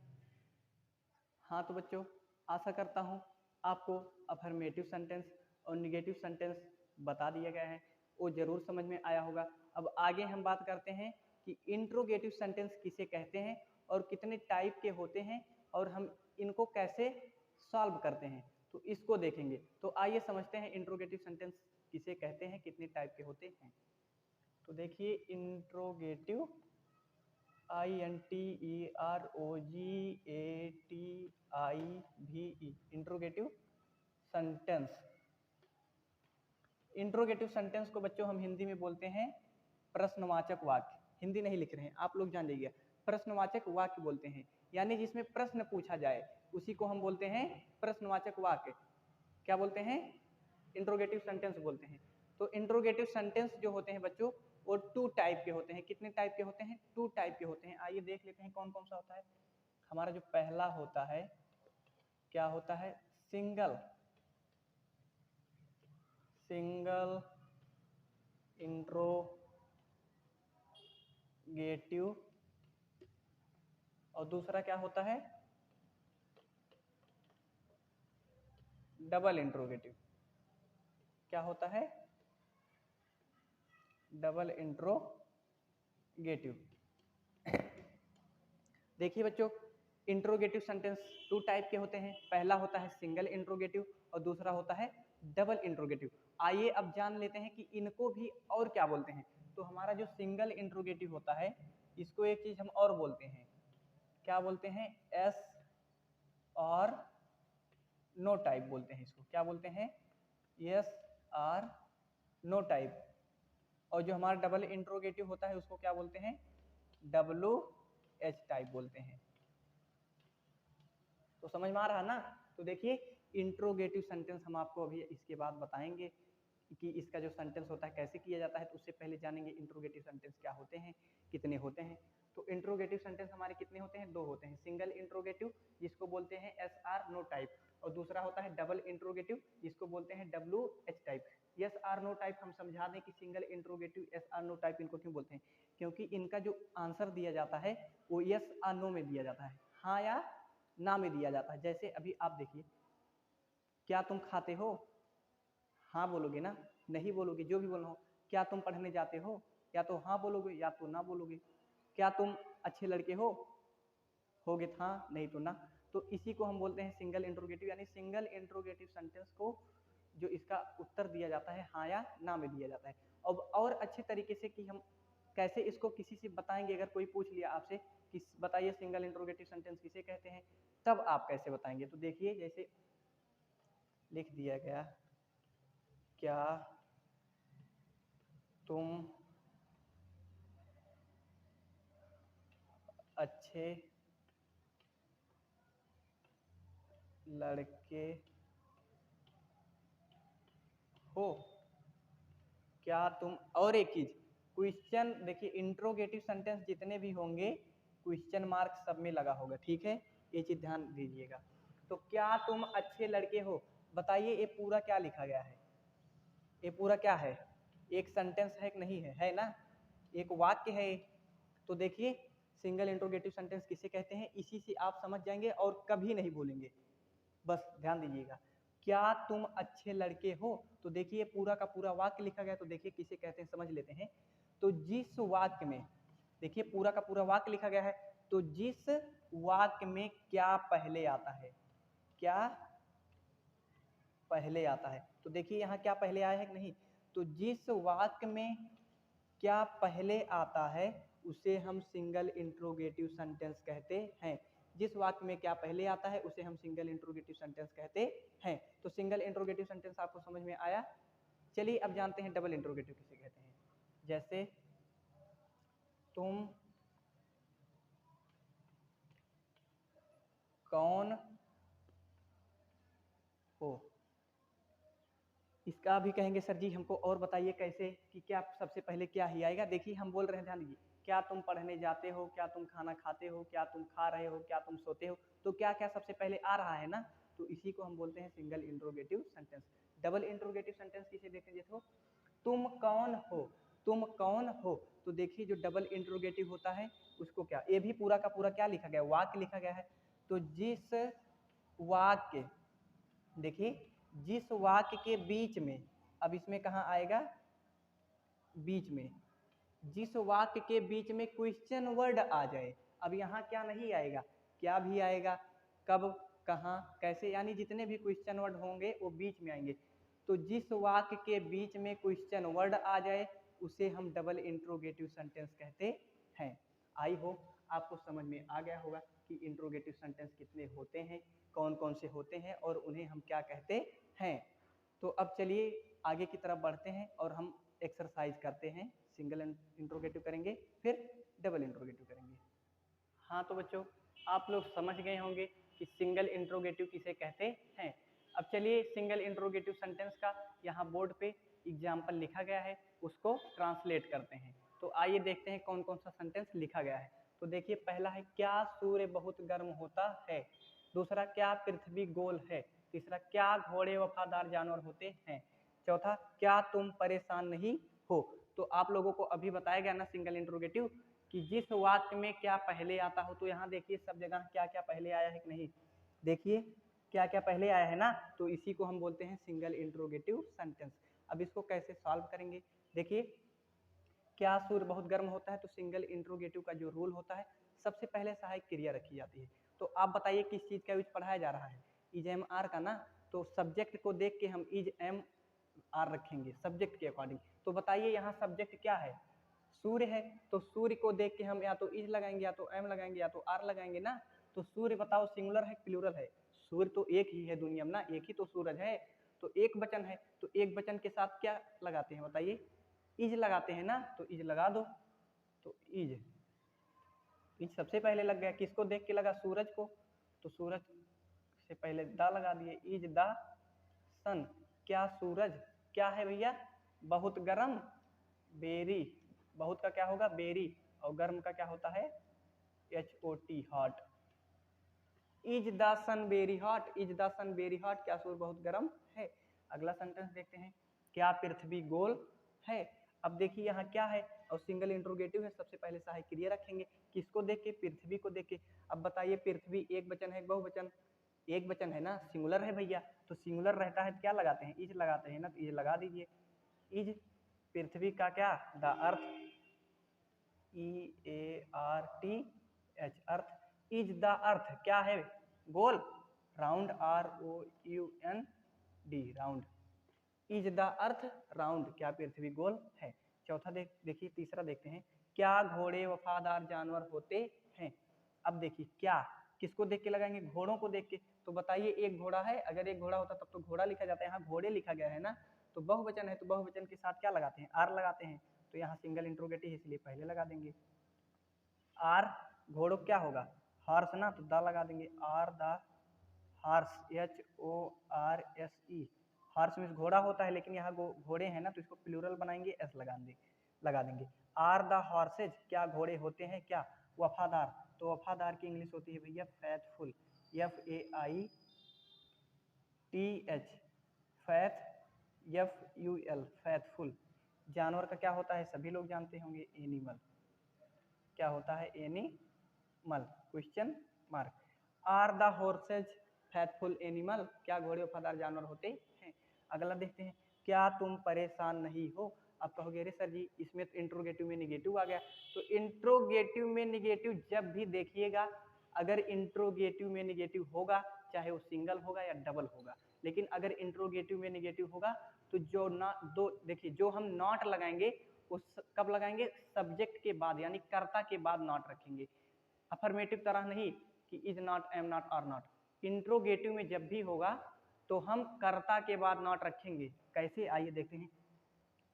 हाँ तो बच्चों आशा करता हूँ आपको अफर्मेटिव सेंटेंस और निगेटिव सेंटेंस बता दिया गया है, वो जरूर समझ में आया होगा। अब आगे हम बात करते हैं कि इंट्रोगेटिव सेंटेंस किसे कहते हैं और कितने टाइप के होते हैं और हम इनको कैसे सॉल्व करते हैं, तो इसको देखेंगे। तो आइए समझते हैं इंट्रोगेटिव सेंटेंस किसे कहते हैं, कितने टाइप के होते हैं। तो देखिए interrogative, INTROGATIVE, interrogative sentence. Interrogative sentence को बच्चों हम हिंदी में बोलते हैं प्रश्नवाचक वाक्य। हिंदी नहीं लिख रहे हैं आप लोग, जान लीजिए प्रश्नवाचक वाक्य बोलते हैं, यानी जिसमें प्रश्न पूछा जाए उसी को हम बोलते हैं प्रश्नवाचक वाक्य। क्या बोलते हैं, इंट्रोगेटिव सेंटेंस बोलते हैं। तो इंट्रोगेटिव सेंटेंस जो होते हैं बच्चों वो 2 टाइप के होते हैं। कितने टाइप के होते हैं, 2 टाइप के होते हैं। आइए देख लेते हैं कौन कौन सा होता है। हमारा जो पहला होता है क्या होता है, सिंगल इंट्रोगेटिव, और दूसरा क्या होता है डबल इंट्रोगेटिव। क्या होता है, डबल इंट्रोगेटिव। देखिए बच्चों इंट्रोगेटिव सेंटेंस 2 टाइप के होते हैं। पहला होता है सिंगल इंट्रोगेटिव और दूसरा होता है डबल इंट्रोगेटिव। आइए अब जान लेते हैं कि इनको भी और क्या बोलते हैं। तो हमारा जो सिंगल इंट्रोगेटिव होता है इसको एक चीज हम और बोलते हैं, क्या बोलते हैं, एस और नो टाइप बोलते हैं इसको। क्या बोलते हैं, यस आर नो टाइप। और जो हमारा डबल इंट्रोगेटिव होता है उसको क्या बोलते हैं, WH टाइप बोलते हैं। तो समझ में आ रहा ना। तो देखिए इंट्रोगेटिव सेंटेंस हम आपको अभी इसके बाद बताएंगे कि इसका जो सेंटेंस होता है कैसे किया जाता है। तो उससे पहले जानेंगे इंट्रोगेटिव सेंटेंस क्या होते हैं, कितने होते हैं। तो इंट्रोगेटिव सेंटेंस हमारे कितने होते हैं, 2 होते हैं। सिंगल इंट्रोगेटिव जिसको बोलते हैं SR नो टाइप, और दूसरा होता है डबल इंट्रोगेटिव जिसको बोलते हैं WH type. Yes or no type हम समझा दें कि single interrogative SR no type इनको क्यों बोलते हैं, क्योंकि इनका जो आंसर दिया जाता है वो यस आर नो में दिया जाता है, हाँ या ना में दिया जाता है। जैसे अभी आप देखिए, क्या तुम खाते हो, हाँ बोलोगे ना, नहीं बोलोगे, जो भी बोलना हो। क्या तुम पढ़ने जाते हो, या तो हाँ बोलोगे या तो ना बोलोगे। क्या तुम अच्छे लड़के होगे हाँ, नहीं तो ना। तो इसी को हम बोलते हैं सिंगल इंट्रोगेटिव, यानी सिंगल इंट्रोगेटिव सेंटेंस को जो इसका उत्तर दिया जाता है हाँ या ना में दिया जाता है। अब और अच्छे तरीके से कि हम कैसे इसको किसी से बताएंगे, अगर कोई पूछ लिया आपसे कि बताइए सिंगल इंट्रोगेटिव सेंटेंस किसे कहते हैं, तब आप कैसे बताएंगे। तो देखिए जैसे लिख दिया गया, क्या तुम अच्छे लड़के हो, क्या तुम, और एक चीज क्वेश्चन, देखिए इंट्रोगेटिव सेंटेंस जितने भी होंगे क्वेश्चन मार्क सब में लगा होगा, ठीक है, ये चीज ध्यान दीजिएगा। तो क्या तुम अच्छे लड़के हो, बताइए ये पूरा क्या लिखा गया है, ये पूरा क्या है, एक सेंटेंस है कि नहीं है, है ना, एक वाक्य है। तो देखिए सिंगल इंट्रोगेटिव सेंटेंस किसे कहते हैं, इसी से आप समझ जाएंगे और कभी नहीं भूलेंगे, बस ध्यान दीजिएगा। क्या तुम अच्छे लड़के हो, तो देखिए पूरा का पूरा वाक्य लिखा गया, तो देखिए किसे कहते हैं समझ लेते हैं। तो जिस वाक्य में, देखिए पूरा का पूरा वाक्य लिखा गया है, तो जिस वाक्य में क्या पहले आता है, क्या पहले आता है, तो देखिए यहाँ क्या पहले आया है कि नहीं, तो जिस वाक्य में क्या पहले आता है उसे हम सिंगल इंट्रोगेटिव सेंटेंस कहते हैं। जिस वाक्य में क्या पहले आता है उसे हम सिंगल इंट्रोगेटिव सेंटेंस कहते हैं। तो सिंगल इंट्रोगेटिव सेंटेंस आपको समझ में आया। चलिए अब जानते हैं डबल इंट्रोगेटिव किसे कहते हैं। जैसे तुम कौन हो, इसका भी कहेंगे सर जी हमको और बताइए कैसे, कि क्या सबसे पहले क्या ही आएगा। देखिए हम बोल रहे हैं, ध्यान दीजिए, क्या तुम पढ़ने जाते हो, क्या तुम खाना खाते हो, क्या तुम खा रहे हो, क्या तुम सोते हो, तो क्या क्या सबसे पहले आ रहा है ना, तो इसी को हम बोलते हैं single interrogative sentence. Double interrogative sentence किसे देखेंगे, देखो तुम कौन हो, तुम कौन हो, तो देखिए जो डबल इंट्रोगेटिव होता है उसको क्या, ये भी पूरा का पूरा क्या लिखा गया, वाक्य लिखा गया है। तो जिस वाक्य, देखिए जिस वाक्य के बीच में, अब इसमें कहाँ आएगा, बीच में, जिस वाक्य के बीच में क्वेश्चन वर्ड आ जाए, अब यहाँ क्या नहीं आएगा, क्या भी आएगा, कब, कहाँ, कैसे, यानी जितने भी क्वेश्चन वर्ड होंगे वो बीच में आएंगे। तो जिस वाक्य के बीच में क्वेश्चन वर्ड आ जाए उसे हम डबल इंट्रोगेटिव सेंटेंस कहते हैं। आई होप आपको समझ में आ गया होगा कि इंट्रोगेटिव सेंटेंस कितने होते हैं, कौन कौन से होते हैं और उन्हें हम क्या कहते हैं। तो अब चलिए आगे की तरफ बढ़ते हैं और हम एक्सरसाइज करते हैं। सिंगल इंट्रोगेटिव करेंगे फिर डबल इंट्रोगेटिव करेंगे। हाँ तो बच्चों आप लोग समझ गए होंगे कि सिंगल इंट्रोगेटिव किसे कहते हैं। अब चलिए सिंगल इंट्रोगेटिव सेंटेंस का यहाँ बोर्ड पे एग्जाम्पल लिखा गया है, उसको ट्रांसलेट करते हैं। तो आइए देखते हैं कौन कौन सा सेंटेंस लिखा गया है। तो देखिए पहला है क्या सूर्य बहुत गर्म होता है, दूसरा क्या पृथ्वी गोल है, तीसरा क्या घोड़े वफादार जानवर होते हैं, चौथा क्या तुम परेशान नहीं हो। तो आप लोगों को अभी बताया गया ना सिंगल इंट्रोगेटिव कि जिस वाक्य में क्या पहले आता हो, तो यहाँ देखिए सब जगह क्या क्या पहले आया है कि नहीं, देखिए क्या क्या पहले आया है ना, तो इसी को हम बोलते हैं सिंगल इंट्रोगेटिव सेंटेंस। अब इसको कैसे सॉल्व करेंगे, देखिए क्या सूर्य बहुत गर्म होता है, तो सिंगल इंट्रोगेटिव का जो रूल होता है सबसे पहले सहायक क्रिया रखी जाती है। तो आप बताइए किस चीज का यूज पढ़ाया जा रहा है, इज एम आर का ना, तो सब्जेक्ट को देख के हम इज एम आर रखेंगे सब्जेक्ट के अकॉर्डिंग। तो बताइए यहाँ सब्जेक्ट क्या है, सूर्य है, तो सूर्य को देख के हम या तो इज लगाएंगे या तो एम लगाएंगे या तो आर लगाएंगे ना। तो सूर्य बताओ सिंगुलर है प्लूरल है, सूर्य तो एक ही है दुनिया में ना, एक ही तो सूरज है, तो एक वचन है, तो एक वचन के साथ क्या लगाते हैं बताइए, इज लगाते हैं ना, तो इज लगा दो। तो इज सबसे पहले लग गया, किसको देख के लगा, सूरज को, तो सूरज से पहले दा लगा दिए, इज द सन, क्या सूरज क्या है भैया, बहुत गर्म, बेरी, बहुत का क्या होगा बेरी, और गर्म का क्या होता है HOT hot. Is the sun very hot, is the sun very hot, क्या सूर्य बहुत गर्म है। अगला सेंटेंस देखते हैं, क्या पृथ्वी गोल है। अब देखिए यहाँ क्या है, और सिंगल इंट्रोगेटिव है, सबसे पहले सहायक क्रिया रखेंगे, किसको देख के, पृथ्वी को देख के। अब बताइए पृथ्वी एक वचन है बहुवचन, एक वचन है ना, सिंगुलर है भैया, तो सिंगुलर रहता है क्या लगाते हैं, इज लगाते हैं ना, तो इज लगा दीजिए। इज पृथ्वी का क्या, the earth, EARTH earth, is the earth क्या है, गोल, round, ROUND round, is the earth round, क्या पृथ्वी गोल है। चौथा देखिए तीसरा देखते हैं, क्या घोड़े वफादार जानवर होते हैं। अब देखिए क्या किसको देख के लगाएंगे, घोड़ों को देख के। तो बताइए एक घोड़ा है, अगर एक घोड़ा होता तब तो घोड़ा लिखा जाता है, यहाँ घोड़े लिखा गया है ना, तो बहुवचन है, तो बहुवचन के साथ क्या लगाते हैं, आर लगाते हैं, तो यहाँ सिंगल इंट्रोगेटिव है इसलिए पहले लगा देंगे आर। घोड़ों क्या होगा, हॉर्स ना, तो दा लगा देंगे, are the horse, HORSE, horse means घोड़ा होता है, लेकिन यहाँ घोड़े हैं ना, तो इसको प्लूरल बनाएंगे, एस लगा देंगे। आर द हॉर्सेज, क्या घोड़े होते हैं क्या वफादार, तो वफादार की इंग्लिश होती है भैया फैथफुल, FAITH, FUL, फैथफुल। जानवर का क्या होता है सभी लोग जानते होंगे, एनिमल। क्या होता है, animal, question mark. Are the horses faithful animal, क्या घोड़े वफादार जानवर होते हैं। अगला देखते हैं, क्या तुम परेशान नहीं हो। अब कहोगे अरे सर जी इसमें तो इंट्रोगेटिव में निगेटिव आ गया। तो इंट्रोगेटिव में निगेटिव जब भी देखिएगा, अगर इंट्रोगेटिव में निगेटिव होगा चाहे वो सिंगल होगा या डबल होगा, लेकिन अगर इंट्रोगेटिव में निगेटिव होगा तो जो ना दो देखिए जो हम नॉट लगाएंगे उस कब लगाएंगे, सब्जेक्ट के बाद यानी कर्ता के बाद नॉट रखेंगे। अफर्मेटिव तरह नहीं कि is not, am not, are not. Interrogative में जब भी होगा तो हम कर्ता के बाद नॉट रखेंगे। कैसे, आइए देखते हैं।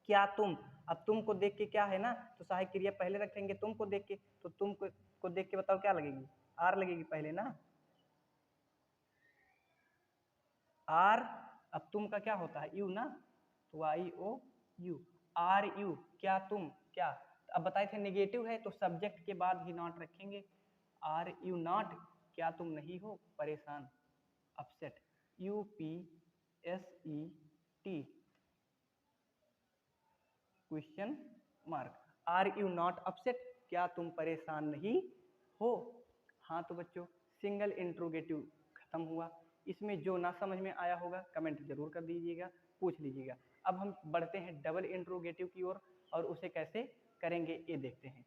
क्या तुम, अब तुम को देख के क्या है ना, तो सहायक क्रिया पहले रखेंगे तुम को देख के, तो तुम को देख के बताओ क्या लगेगी, आर लगेगी पहले ना, आर। अब तुम का क्या होता है, यू ना, तो YOU, आर यू, क्या तुम, क्या। अब बताए थे नेगेटिव है तो सब्जेक्ट के बाद ही नॉट रखेंगे। आर यू नॉट, क्या तुम नहीं हो परेशान, upset, UPSET, question mark. Are you not upset, क्या तुम परेशान नहीं हो। हाँ तो बच्चों सिंगल इंट्रोगेटिव खत्म हुआ। इसमें जो ना समझ में आया होगा कमेंट जरूर कर दीजिएगा, पूछ लीजिएगा। अब हम बढ़ते हैं डबल इंट्रोगेटिव की ओर और उसे कैसे करेंगे ये देखते हैं।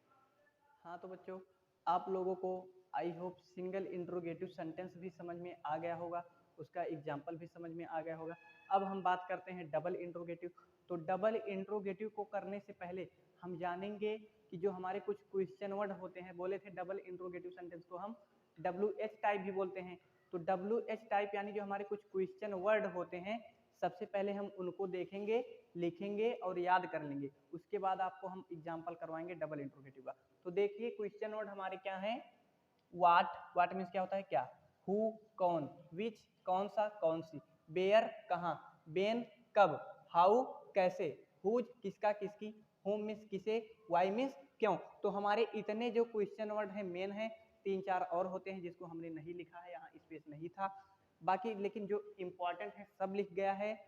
हाँ तो बच्चों आप लोगों को I hope single interrogative sentence भी समझ में आ गया होगा, उसका एग्जाम्पल भी समझ में आ गया होगा। अब हम बात करते हैं डबल इंट्रोगेटिव। तो डबल इंट्रोगेटिव को करने से पहले हम जानेंगे कि जो हमारे कुछ क्वेश्चन वर्ड होते हैं, बोले थे डबल इंट्रोगेटिव सेंटेंस को हम WH टाइप भी बोलते हैं। तो WH टाइप यानी जो हमारे कुछ क्वेश्चन वर्ड होते हैं, सबसे पहले हम उनको देखेंगे, लिखेंगे और याद कर लेंगे। उसके बाद आपको हम एग्जाम्पल करवाएंगे डबल इंट्रोगेटिव का। तो देखिए क्वेश्चन वर्ड हमारे क्या हैं, वाट मीन्स क्या होता है क्या, हु कौन, विच कौन सा कौन सी, बेयर कहाँ, बेन कब, हाउ कैसे, हुज किसका किसकी, होम मीन्स किसे, वाई मीन्स क्यों। तो हमारे इतने जो क्वेश्चन वर्ड हैं मेन है, 3-4 और होते हैं जिसको हमने नहीं लिखा है, यहाँ स्पेस नहीं था बाकी, लेकिन जो इम्पोर्टेंट है सब लिख गया है,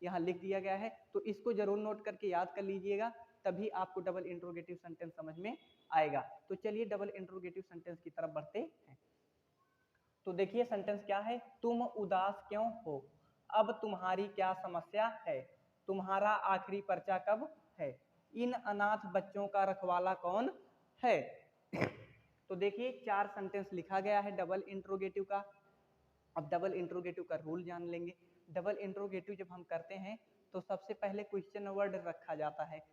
यहाँ लिख दिया गया है। तो इसको जरूर नोट करके याद कर लीजिएगा, तभी आपको डबल इंट्रोगेटिव सेंटेंस समझ में आएगा। तो चलिए डबल इंट्रोगेटिव सेंटेंस की तरफ बढ़ते हैं। तो देखिए सेंटेंस क्या है, तुम उदास क्यों हो, अब तुम्हारी क्या समस्या है, तुम्हारा आखिरी पर्चा कब है, इन अनाथ बच्चों का रखवाला कौन है। तो देखिए 4 सेंटेंस लिखा गया है डबल इंट्रोगेटिव का। अब डबल इंट्रोगेटिव का रूल जान लेंगे। डबल इंट्रोगेटिव जब हम करते हैं तो सबसे पहले क्वेश्चन वर्ड रखा जाता है,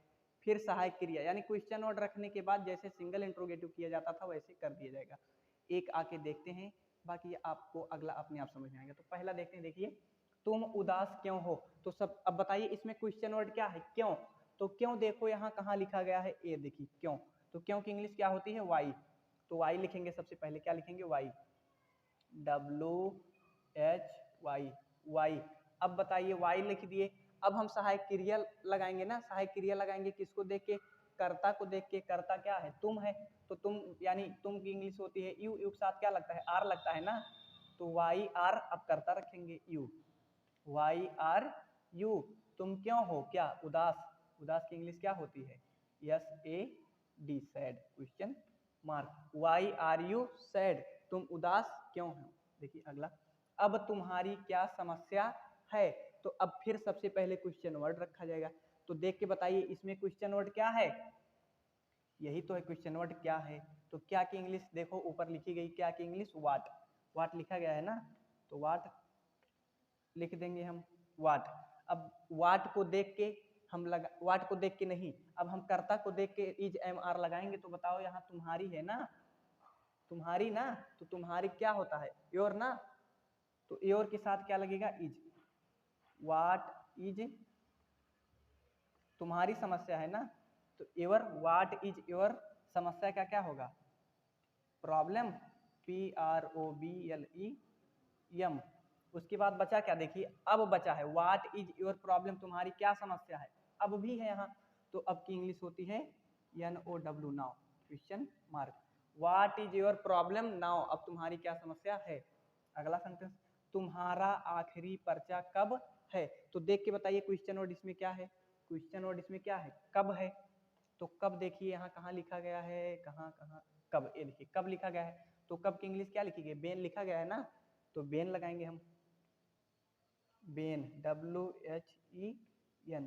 फिर सहायक क्रिया, यानी क्वेश्चन वर्ड रखने के बाद जैसे सिंगल इंट्रोगेटिव किया जाता था वैसे कर दिया जाएगा। एक आके देखते हैं, बाकी आपको अगला अपने आप समझ में आएगा। तो पहला देखते हैं, देखिए तुम उदास क्यों हो। तो सब अब बताइए इसमें क्वेश्चन वर्ड क्या है, क्यों। तो क्यों देखो यहाँ कहाँ लिखा गया है, ए देखिए क्यों। तो क्यों की इंग्लिश क्या होती है, वाई। तो वाई लिखेंगे सबसे पहले, क्या लिखेंगे, वाई, WHY, वाई। अब बताइए वाई लिख दिए। अब हम सहायक क्रिया लगाएंगे ना, सहायक क्रिया लगाएंगे किसको देख के, कर्ता को देख के। कर्ता क्या है, तुम है। तो तुम यानी तुम की इंग्लिश होती है यू, यू के साथ क्या लगता है, आर लगता है ना। तो वाई आर, अब कर्ता रखेंगे यू, वाई आर यू, तुम क्यों हो क्या, उदास। उदास की इंग्लिश क्या होती है, SAD, sad, question mark. Why are you sad, तुम उदास क्यों हो। देखिए अगला, अब तुम्हारी क्या समस्या है। तो अब फिर सबसे पहले क्वेश्चन वर्ड रखा जाएगा। तो देख के बताइए इसमें क्वेश्चन वर्ड क्या है, यही तो है क्वेश्चन वर्ड क्या है। तो क्या की इंग्लिश देखो ऊपर लिखी गई, क्या की इंग्लिश, वाट। वाट लिखा गया है ना, तो वाट लिख देंगे हम, वाट। अब वाट को देख के हम लगा, वाट को देख के नहीं, अब हम कर्ता को देख के इज एम आर लगाएंगे। तो बताओ यहाँ तुम्हारी है ना, तुम्हारी ना, तो तुम्हारी क्या होता है, योर ना। तो योर के साथ क्या लगेगा, इज, वाट इज, तुम्हारी समस्या है ना, तो योर, वाट इज योर, समस्या का क्या होगा, प्रॉब्लम, PROBLEM। उसके बाद बचा क्या, देखिए अब बचा है व्हाट इज योर प्रॉब्लम, तुम्हारी क्या समस्या है, अब भी है यहाँ। तो अब की इंग्लिश होती है NOW, now, question mark. What is your problem now, अब तुम्हारी क्या समस्या है। अगला सेंटेंस, तुम्हारा आखिरी पर्चा कब है। तो देख के बताइए क्वेश्चन वर्ड इसमें क्या है, क्वेश्चन वर्ड इसमें क्या है, कब है। तो कब देखिए यहाँ कहाँ लिखा गया है, कहाँ कहाँ कब, ये देखिए कब लिखा गया है। तो कब की इंग्लिश क्या लिखी गई, बेन लिखा गया है ना, तो बेन लगाएंगे हम, बेन, WHEN,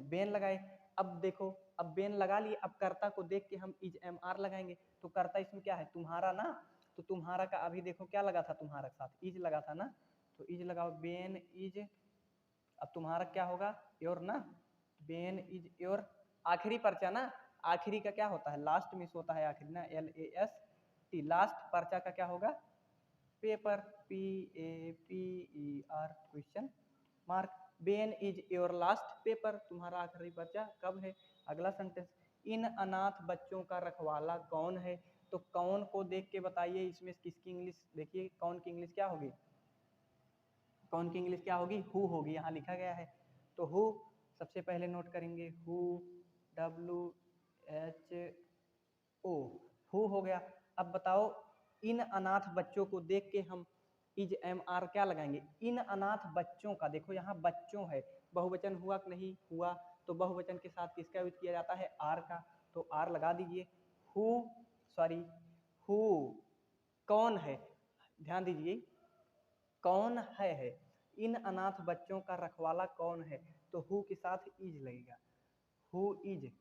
बेन लगाए। अब देखो, अब बेन लगा लिए, अब कर्ता को देख के हम इज MR लगाएंगे। तो कर्ता इसमें क्या है, तुम्हारा ना, तो तुम्हारा का अभी देखो क्या लगा था, तुम्हारा के साथ इज लगा था ना, तो इज लगाओ, बेन इज, अब तुम्हारा क्या होगा, योर ना, बेन इज योर, आखिरी पर्चा ना, आखिरी का क्या होता है, लास्ट मिस होता है आखिरी ना, LAST, लास्ट पर्चा का क्या होगा, paper, PAPER, question mark. Ben is your last paper, तुम्हारा आखिरी पर्चा कब है। अगला सेंटेंस, इन अनाथ बच्चों का रखवाला कौन है। तो कौन को देख के बताइए इसमें किसकी इंग्लिश, देखिए कौन की इंग्लिश क्या होगी, कौन की इंग्लिश क्या होगी, हु होगी, यहाँ लिखा गया है। तो हु सबसे पहले नोट करेंगे, हु, WHO, हु हो गया। अब बताओ, इन अनाथ बच्चों को देख के हम इज MR क्या लगाएंगे, इन अनाथ बच्चों का, देखो यहाँ बच्चों है, बहुवचन हुआ कि नहीं हुआ, तो बहुवचन के साथ किसका यूज किया जाता है, आर का, तो आर लगा दीजिए। हु, सॉरी, हु, कौन है, ध्यान दीजिए, कौन है, इन अनाथ बच्चों का रखवाला कौन है, तो हु के साथ इज लगेगा, हु इज,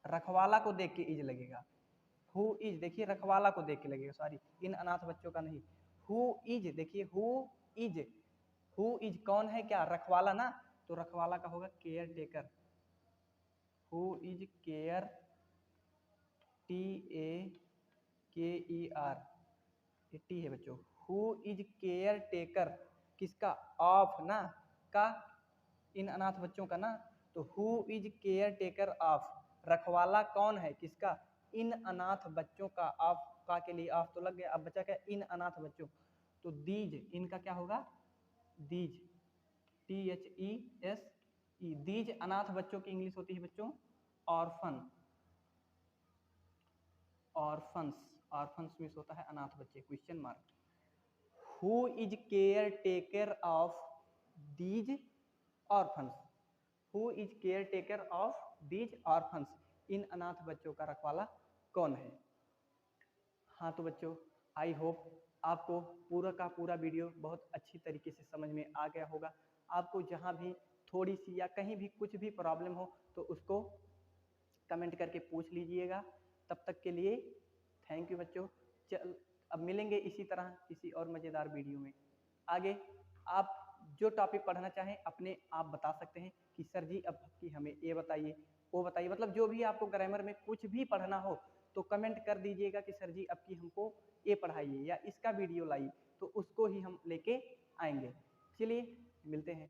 रखवाला को देख के इज लगेगा, हु इज, देखिए रखवाला को देख के लगेगा, सॉरी इन अनाथ बच्चों का नहीं, हु इज, देखिए हु इज, हु इज कौन है क्या, रखवाला ना, तो रखवाला का होगा care taker, who is care, TAKER, ये टी है बच्चों, हु इज केयर टेकर, किसका, ऑफ ना, का, इन अनाथ बच्चों का ना, तो who is caretaker of, रखवाला कौन है किसका, इन अनाथ बच्चों का, ऑफ का के लिए ऑफ तो लग गया, अब बचा क्या, इन अनाथ बच्चों, तो दीज, इनका क्या होगा, दीज, THESE, दीज अनाथ बच्चों की इंग्लिश होती है बच्चों ऑर्फन, ऑर्फन्स, ऑर्फन्स मिस होता है अनाथ बच्चे, question mark. Who is caretaker of these orphans, who is caretaker of these orphans, इन अनाथ बच्चों का रखवाला कौन है। हाँ तो बच्चों, आई होप आपको पूरा का पूरा वीडियो बहुत अच्छी तरीके से समझ में आ गया होगा। आपको जहाँ भी थोड़ी सी या कहीं भी कुछ भी प्रॉब्लम हो तो उसको कमेंट करके पूछ लीजिएगा। तब तक के लिए थैंक यू बच्चों। चल अब मिलेंगे इसी तरह किसी और मज़ेदार वीडियो में। आगे आप जो टॉपिक पढ़ना चाहें अपने आप बता सकते हैं कि सर जी अब की हमें ये बताइए वो बताइए, मतलब जो भी आपको ग्रामर में कुछ भी पढ़ना हो तो कमेंट कर दीजिएगा कि सर जी अब की हमको ये पढ़ाइए या इसका वीडियो लाइए, तो उसको ही हम लेके आएंगे। चलिए मिलते हैं।